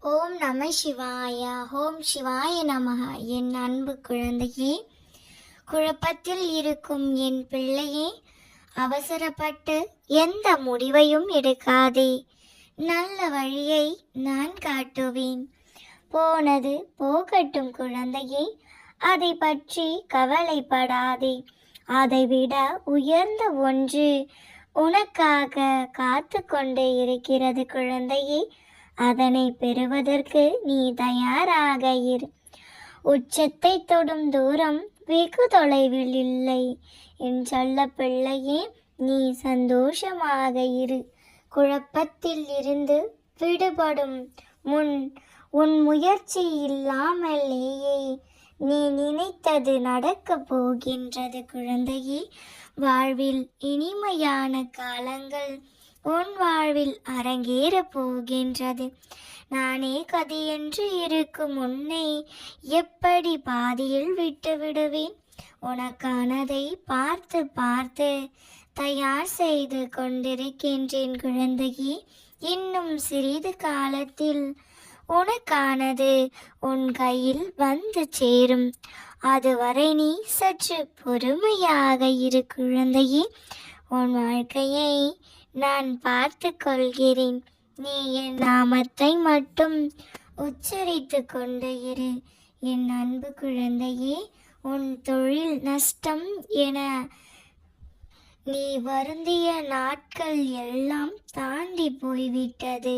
ஓம் நம சிவாய. ஓம் சிவாய நமக. என் அன்பு குழந்தையே, குழப்பத்தில் இருக்கும் என் பிள்ளையே, அவசரப்பட்டு எந்த முடிவையும் எடுக்காதே. நல்ல வழியை நான் காட்டுவேன். போனது போகட்டும் குழந்தையே, அதை பற்றி கவலைப்படாதே. அதைவிட உயர்ந்த ஒன்று உனக்காக காத்து கொண்டே இருக்கிறது குழந்தையே. அதனை பெறுவதற்கு நீ தயாராக இரு. உச்சத்தை தொடும் தூரம் வெகு தொலைவில் இல்லை. என் சொல்ல பிள்ளையே, நீ சந்தோஷமாக இரு. குழப்பத்தில் இருந்து விடுபடும் முன் உன் முயற்சி இல்லாமலேயே நீ நினைத்தது நடக்கப் போகின்றது குழந்தையே. வாழ்வில் இனிமையான காலங்கள் உன் வாழ்வில் அரங்கேறப் போகின்றது. நானே கதியென்று இருக்கும் உன்னை எப்படி பாதியில் விட்டு விடுவேன்? உனக்கானதை பார்த்து பார்த்து தயார் செய்து கொண்டிருக்கின்றேன் குழந்தையே. இன்னும் சிறிது காலத்தில் உனக்கானது உன் கையில் வந்து சேரும். அதுவரை நீ சற்று பொறுமையாக இரு குழந்தையே. உன் வாழ்க்கையை நான் பார்த்து கொள்கிறேன். நீ என் நாமத்தை மட்டும் உச்சரித்து கொண்டு இரு. என் அன்பு குழந்தையே, உன் தொழில் நஷ்டம் என நீ வருந்திய நாட்கள் எல்லாம் தாண்டி போய்விட்டது.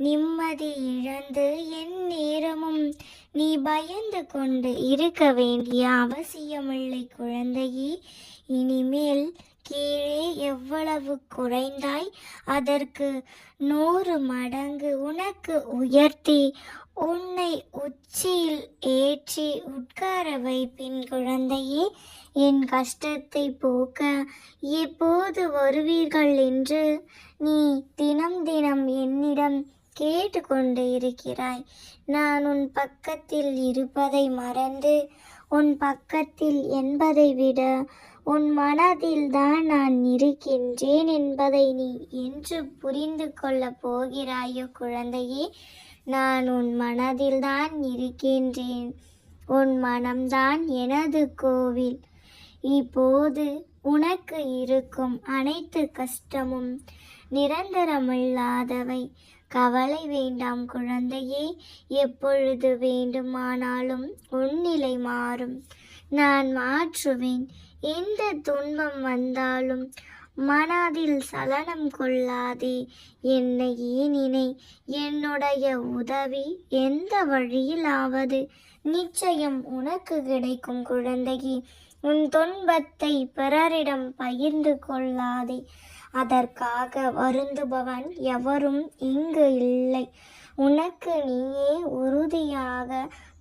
நிம்மதி இழந்து என் நேரமும் நீ பயந்து கொண்டு இருக்க வேண்டிய அவசியமில்லை குழந்தையே. இனிமேல் கீழே எவ்வளவு குறைந்தாய், அதற்கு 100 மடங்கு உனக்கு உயர்த்தி உன்னை உச்சியில் ஏற்றி உட்கார வைப்பின் குழந்தையே. என் கஷ்டத்தை போக்க எப்போது வருவீர்கள் என்று நீ தினம் தினம் என்னிடம் கேட்டு கொண்டு இருக்கிறாய். நான் உன் பக்கத்தில் இருப்பதை மறந்து உன் பக்கத்தில் என்பதை விட உன் மனதில் தான் நான் இருக்கின்றேன் என்பதை நீ என்று புரிந்து கொள்ளப் போகிறாயோ குழந்தையே. நான் உன் மனதில் தான் இருக்கின்றேன். உன் மனம்தான் எனது கோவில். இப்போது உனக்கு இருக்கும் அனைத்து கஷ்டமும் நிரந்தரமில்லாதவை. கவலை வேண்டாம் குழந்தையே. எப்பொழுது வேண்டுமானாலும் உன் நிலை மாறும். நான் மாற்றுவேன். எந்த துன்பம் வந்தாலும் மனதில் சலனம் கொள்ளாதே. என்னையே நினை. என்னுடைய உதவி எந்த வழியிலாவது நிச்சயம் உனக்கு கிடைக்கும் குழந்தையே. உன் துன்பத்தை பிறரிடம் பகிர்ந்து கொள்ளாதே. அதற்காக வருந்துபவன் எவரும் இங்கு இல்லை. உனக்கு நீயே உறுதியாக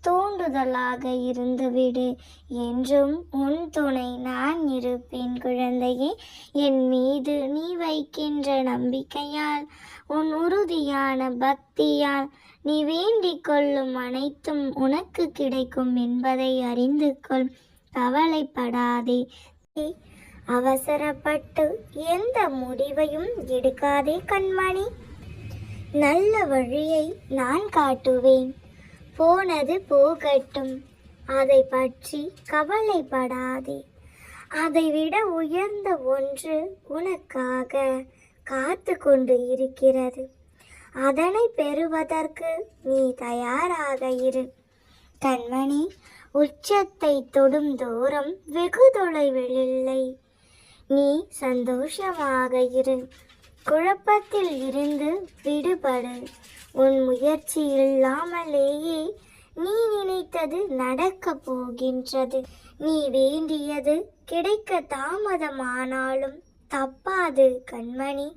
தூண்டுதலாக இருந்துவிடு. என்றும் உன் துணை நான் இருப்பேன் குழந்தையே. என் மீது நீ வைக்கின்ற நம்பிக்கையால், உன் உறுதியான பக்தியால் நீ வேண்டிக் கொள்ளும் அனைத்தும் உனக்கு கிடைக்கும் என்பதை அறிந்து கொள். கவலைப்படாதே. அவசரப்பட்டு எந்த முடிவையும் எடுக்காதே கண்மணி. நல்ல வழியை நான் காட்டுவேன். போனது போகட்டும். அதை பற்றி கவலைப்படாதே. அதைவிட உயர்ந்த ஒன்று உனக்காக காத்து கொண்டு இருக்கிறது. அதனை பெறுவதற்கு நீ தயாராக இரு கண்மணி. உச்சத்தை தொடும் தூரம் வெகு தொலைவில் இல்லை. நீ சந்தோஷமாக இரு. குழப்பத்தில் இருந்து விடுபடு. உன் முயற்சி இல்லாமலேயே நீ நினைத்தது நடக்கப் போகின்றது. நீ வேண்டியது கிடைக்க தாமதமானாலும் தப்பாது கண்மணி.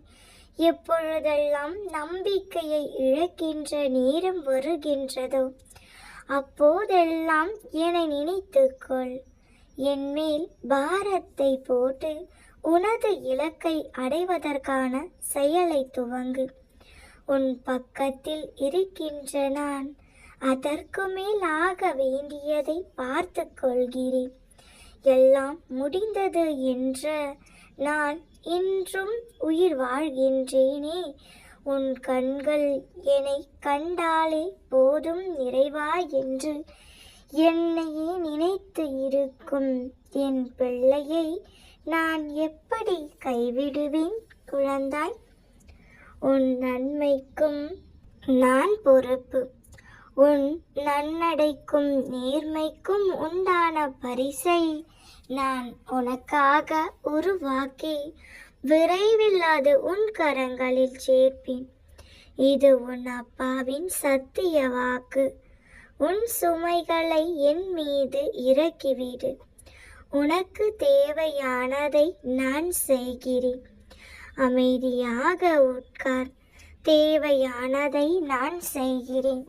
எப்பொழுதெல்லாம் நம்பிக்கையை இழக்கின்ற நேரம் வருகின்றதோ அப்போதெல்லாம் என்னை நினைத்துக்கொள். என் மேல் பாரத்தை போட்டு உனது இலக்கை அடைவதற்கான செயலை துவங்கு. உன் பக்கத்தில் இருக்கின்ற நான் அதற்கு மேல் ஆக வேண்டியதை பார்த்து கொள்கிறேன். எல்லாம் முடிந்தது என்ற நான் இன்றும் உயிர் வாழ்கின்றேனே. உன் கண்கள் என்னை கண்டாலே போதும் நிறைவா என்று என்னையே நினைத்து இருக்கும் என் பிள்ளையை நான் எப்படி கைவிடுவேன் குழந்தாய்? உன் நன்மைக்கும் நான் பொறுப்பு. உன் நன்னடைக்கும் நேர்மைக்கும் உண்டான பரிசை நான் உனக்காக உருவாக்கி விரைவில் அது உன் கரங்களில் சேர்ப்பேன். இது உன் அப்பாவின் சத்திய வாக்கு. உன் சுமைகளை என் மீது இறக்கிவிடு. உனக்கு தேவையானதை நான் செய்கிறேன். அமைதியாக உட்கார். தேவையானதை நான் செய்கிறேன்.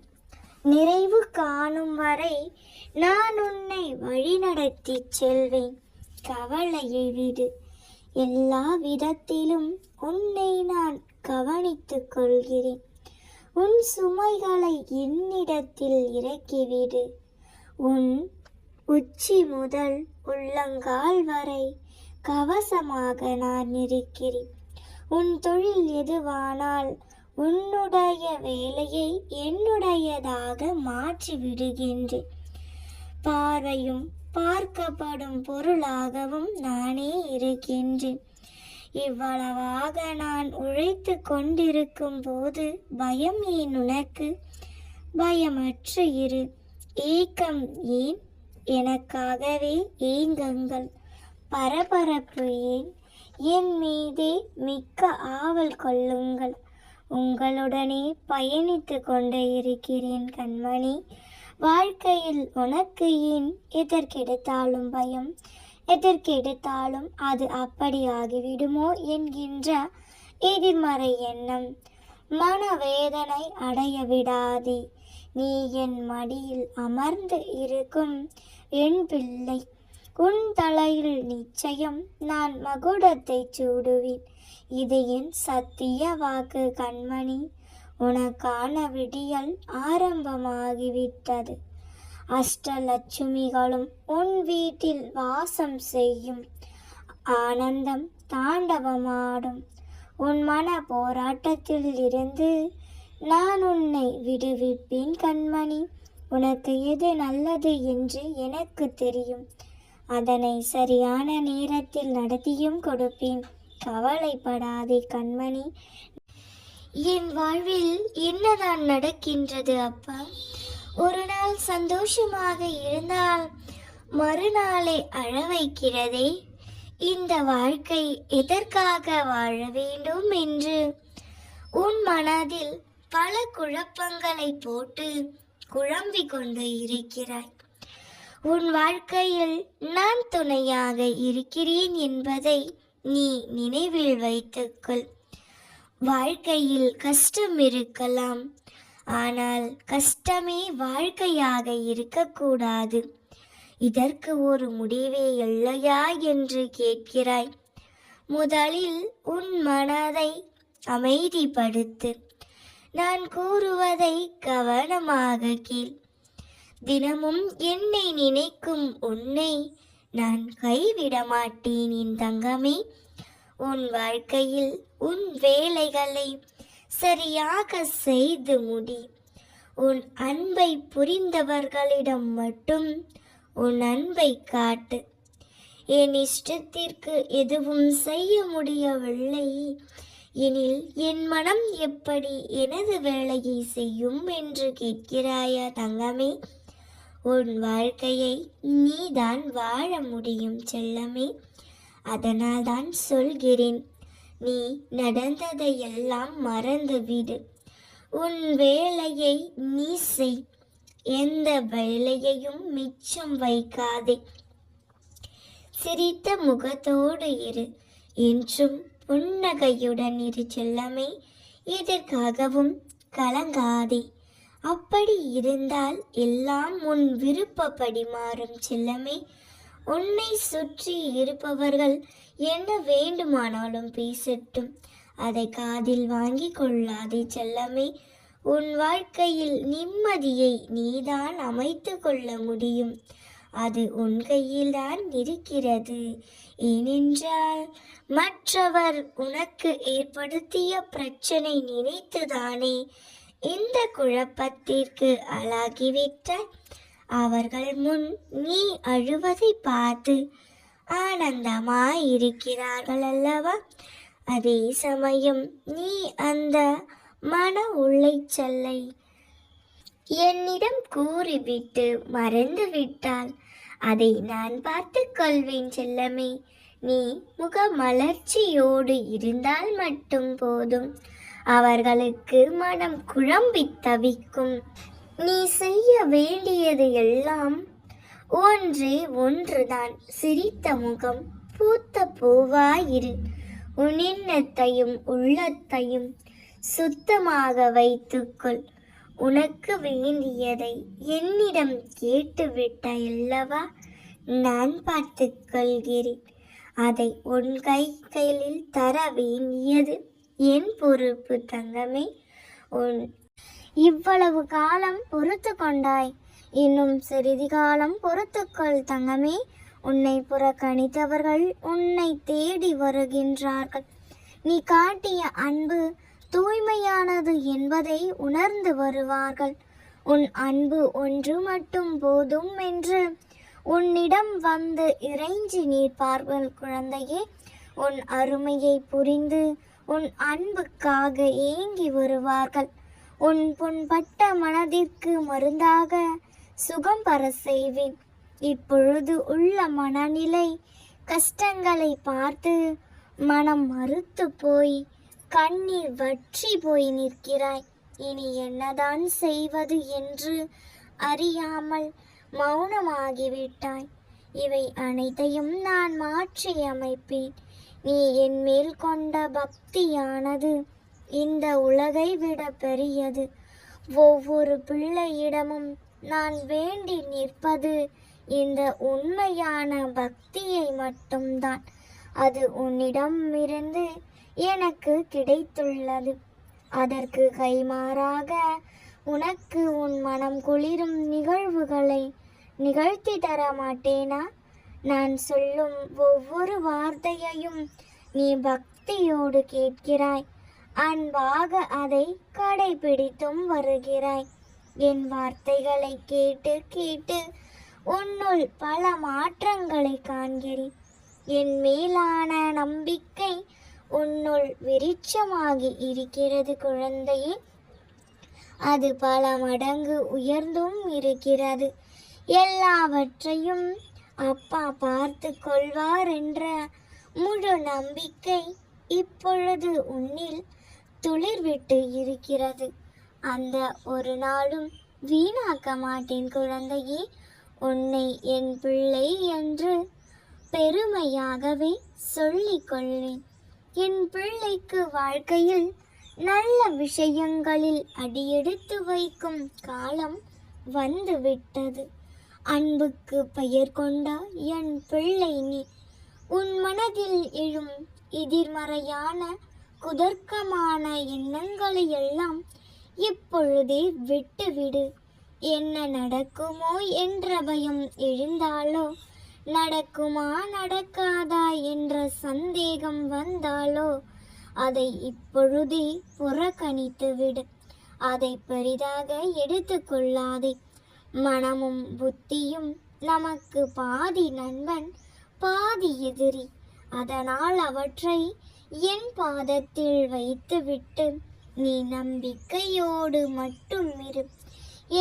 நிறைவு காணும் வரை நான் உன்னை வழிநடத்தி செல்வேன். கவலையை விடு. எல்லா விதத்திலும் உன்னை நான் கவனித்துக் கொள்கிறேன். உன் சுமைகளை என்னிடத்தில் இறக்கிவிடு. உன் உச்சி முதல் உள்ளங்கால் வரை கவசமாக நான் இருக்கிறேன். உன் தொழில் எதுவானால் உன்னுடைய வேலையை என்னுடையதாக மாற்றி விடுகின்றேன். பார்வையும் பார்க்கப்படும் பொருளாகவும் நானே இருக்கின்றேன். இவ்வளவாக நான் உழைத்து கொண்டிருக்கும் போது பயம் ஏன் உனக்கு? பயமற்று இரு. ஏக்கம் ஏன்? எனக்காகவே ஏங்குங்கள். பரபரப்பு ஏன்? என் மீதே மிக்க ஆவல் கொள்ளுங்கள். உங்களுடனே பயணித்து கொண்டே இருக்கிறேன் கண்மணி. வாழ்க்கையில் உனக்கு ஏன் எதற்கெடுத்தாலும் பயம்? எதற்கெடுத்தாலும் அது அப்படி ஆகிவிடுமோ என்கின்ற எதிர்மறை எண்ணம். மனவேதனை அடைய விடாதே. நீ என் மடியில் அமர்ந்து இருக்கும் என் பிள்ளை. உன் தலையில் நிச்சயம் நான் மகுடத்தை சூடுவேன். இது என் சத்திய வாக்கு கண்மணி. உனக்கான விடியல் ஆரம்பமாகிவிட்டது. அஷ்டலட்சுமிகளும் உன் வீட்டில் வாசம் செய்யும். ஆனந்தம் தாண்டவமாடும். உன் மன போராட்டத்தில் இருந்து நான் உன்னை விடுவிப்பேன் கண்மணி. உனக்கு எது நல்லது என்று எனக்கு தெரியும். அதனை சரியான நேரத்தில் நடத்தியும் கொடுப்பேன். கவலைப்படாதே கண்மணி. என் வாழ்வில் என்னதான் நடக்கின்றது அப்பா? ஒரு நாள் சந்தோஷமாக இருந்தால் மறுநாளை அழ வைக்கிறதே. இந்த வாழ்க்கை எதற்காக வாழ வேண்டும் என்று உன் மனதில் பல குழப்பங்களை போட்டு குழம்பிக் கொண்டு இருக்கிறாய். உன் வாழ்க்கையில் நான் துணையாக இருக்கிறேன் என்பதை நீ நினைவில் வைத்துக்கொள். வாழ்க்கையில் கஷ்டம் இருக்கலாம், ஆனால் கஷ்டமே வாழ்க்கையாக இருக்கக்கூடாது. இதற்கு ஒரு முடிவே இல்லையா என்று கேட்கிறாய். முதலில் உன் மனதை அமைதிப்படுத்து. நான் கூறுவதை கவனமாக கேள். தினமும் என்னை நினைக்கும் உன்னை நான் கைவிட மாட்டேன் என் தங்கமே. உன் வாழ்க்கையில் உன் வேலைகளை சரியாக செய்து முடி. உன் அன்பை புரிந்தவர்களிடம் மட்டும் உன் அன்பை காட்டு. என் இஷ்டத்திற்கு எதுவும் செய்ய முடியவில்லை எனில் என் மனம் எப்படி எனது வேலையை செய்யும் என்று கேட்கிறாயா தங்கமே? உன் வாழ்க்கையை நீதான் வாழ முடியும் செல்லமே. அதனால் தான் சொல்கிறேன், நீ நடந்ததையெல்லாம் மறந்துவிடு. உன் வேலையை நீ செய். எந்த வேலையையும் மிச்சம் வைக்காதே. சிரித்த முகத்தோடு இரு. என்றும் புன்னகையுடன் இரு செல்லமே. எதற்காகவும் கலங்காதே. அப்படி இருந்தால் எல்லாம் உன் விருப்பப்படி மாறும் செல்லமே. உன்னை சுற்றி இருப்பவர்கள் என்ன வேண்டுமானாலும் பேசட்டும், அதை காதில் வாங்கி கொள்ளாதே செல்லமே. உன் வாழ்க்கையில் நிம்மதியை நீதான் அமைத்து கொள்ள முடியும். அது உன் கையில்தான் இருக்கிறது. ஏனென்றால் மற்றவர் உனக்கு ஏற்படுத்திய பிரச்சனை நினைத்துதானே இந்த குழப்பத்திற்கு ஆளாகிவிட்டாய். அவர்கள் முன் நீ அழுவதை பார்த்து ஆனந்தமாயிருக்கிறார்கள் அல்லவா? அதே சமயம் நீ அந்த மன உளைச்சலை என்னிடம் கூறிவிட்டு மறந்து விட்டால் அதை நான் பார்த்து கொள்வேன் செல்லமே. நீ முகமலர்ச்சியோடு இருந்தால் மட்டும் போதும். அவர்களுக்கு மனம் குழம்பி தவிக்கும். நீ செய்ய வேண்டியது எல்லாம் ஒன்றே ஒன்றுதான். சிரித்த முகம், பூத்த பூவாயிரு. உன் எண்ணத்தையும் உள்ளத்தையும் சுத்தமாக வைத்துக்கொள். உனக்கு வேண்டியதை என்னிடம் கேட்டுவிட்டாயல்லவா? நான் பார்த்துக் கொள்கிறேன். அதை உன் கைகளில் தர வேண்டியது என் பொறுப்பு தங்கமே. உன் இவ்வளவு காலம் பொறுத்து கொண்டாய், இன்னும் சிறிது காலம் பொறுத்துக்கொள் தங்கமே. உன்னை புறக்கணித்தவர்கள் உன்னை தேடி வருகின்றார்கள். நீ காட்டிய அன்பு தூய்மையானது என்பதை உணர்ந்து வருவார்கள். உன் அன்பு ஒன்று மட்டும் போதும் என்று உன்னிடம் வந்து இறைஞ்சி நிற்பார்கள் குழந்தையே. உன் அருமையை புரிந்து உன் அன்புக்காக ஏங்கி வருவார்கள். உன் புண்பட்ட மனதிற்கு மருந்தாக சுகம் பெற செய்வேன். இப்பொழுது உள்ள மனநிலை கஷ்டங்களை பார்த்து மனம் மறுத்து போய் கண்ணீர் வற்றி போய் நிற்கிறாய். இனி என்னதான் செய்வது என்று அறியாமல் மௌனமாகிவிட்டாய். இவை அனைத்தையும் நான் மாற்றி அமைப்பேன். நீ என் மேல் கொண்ட பக்தியானது இந்த உலகை விட பெரியது. ஒவ்வொரு பிள்ளையிடமும் நான் வேண்டி நிற்பது இந்த உண்மையான பக்தியை மட்டும்தான். அது உன்னிடமிருந்து எனக்கு கிடைத்துள்ளது. அதற்கு கைமாறாக உனக்கு உன் மனம் குளிரும் நிகழ்வுகளை நிகழ்த்தி தர மாட்டேனா? நான் சொல்லும் ஒவ்வொரு வார்த்தையையும் நீ பக்தியோடு கேட்கிறாய். அன்பாக அதை கடைபிடித்தும் வருகிறாய். என் வார்த்தைகளை கேட்டு கேட்டு உன்னுள் பல மாற்றங்களை காண்கிறேன். என் மேலான நம்பிக்கை உன்னுள் விருட்சமாகி இருக்கிறது குழந்தையே. அது பல மடங்கு உயர்ந்தும் இருக்கிறது. எல்லாவற்றையும் அப்பா பார்த்து கொள்வார் என்ற முழு நம்பிக்கை இப்பொழுது உன்னில் துளிர்விட்டு இருக்கிறது. அந்த ஒரு நாளும் வீணாக்க மாட்டேன் குழந்தையே. உன்னை என் பிள்ளை என்று பெருமையாகவே சொல்லிக் கொள்வேன். என் பிள்ளைக்கு வாழ்க்கையில் நல்ல விஷயங்களில் அடியெடுத்து வைக்கும் காலம் வந்துவிட்டது. அன்புக்கு பெயர் கொண்ட என் பிள்ளை நீ. உன் மனதில் எழும் எதிர்மறையான குதர்க்கமான எண்ணங்களை எல்லாம் இப்பொழுதே விட்டுவிடு. என்ன நடக்குமோ என்ற பயம் எழுந்தாலோ, நடக்குமா நடக்காதா என்ற சந்தேகம் வந்தாலோ அதை இப்பொழுதே புறக்கணித்து விடு. அதை பெரிதாக எடுத்துக்கொள்ளாதே. மனமும் புத்தியும் நமக்கு பாதி நண்பன் பாதி எதிரி. அதனால் அவற்றை என் பாதத்தில் வைத்துவிட்டு நீ நம்பிக்கையோடு மட்டும் இரு.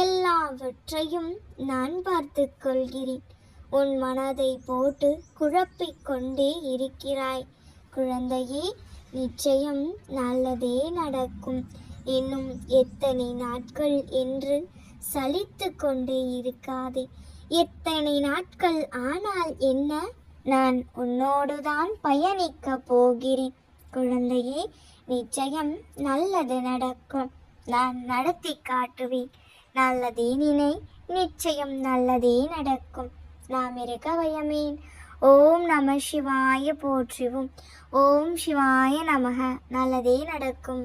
எல்லாவற்றையும் நான் பார்த்து கொள்கிறேன். உன் மனதை போட்டு குழப்பிக் கொண்டே இருக்கிறாய் குழந்தையே. நிச்சயம் நல்லதே நடக்கும். இன்னும் எத்தனை நாட்கள் என்று சலித்து கொண்டே இருக்காதே. எத்தனை நாட்கள் ஆனால் என்ன, நான் உன்னோடுதான் பயணிக்க போகிறேன் குழந்தையே. நிச்சயம் நல்லது நடக்கும். நான் நடத்தி காட்டுவேன். நல்லதே நினை, நிச்சயம் நல்லதே நடக்கும். நாம் இருக்க பயமேன். ஓம் நம சிவாய போற்றுவோம். ஓம் சிவாய நமக. நல்லதே நடக்கும்.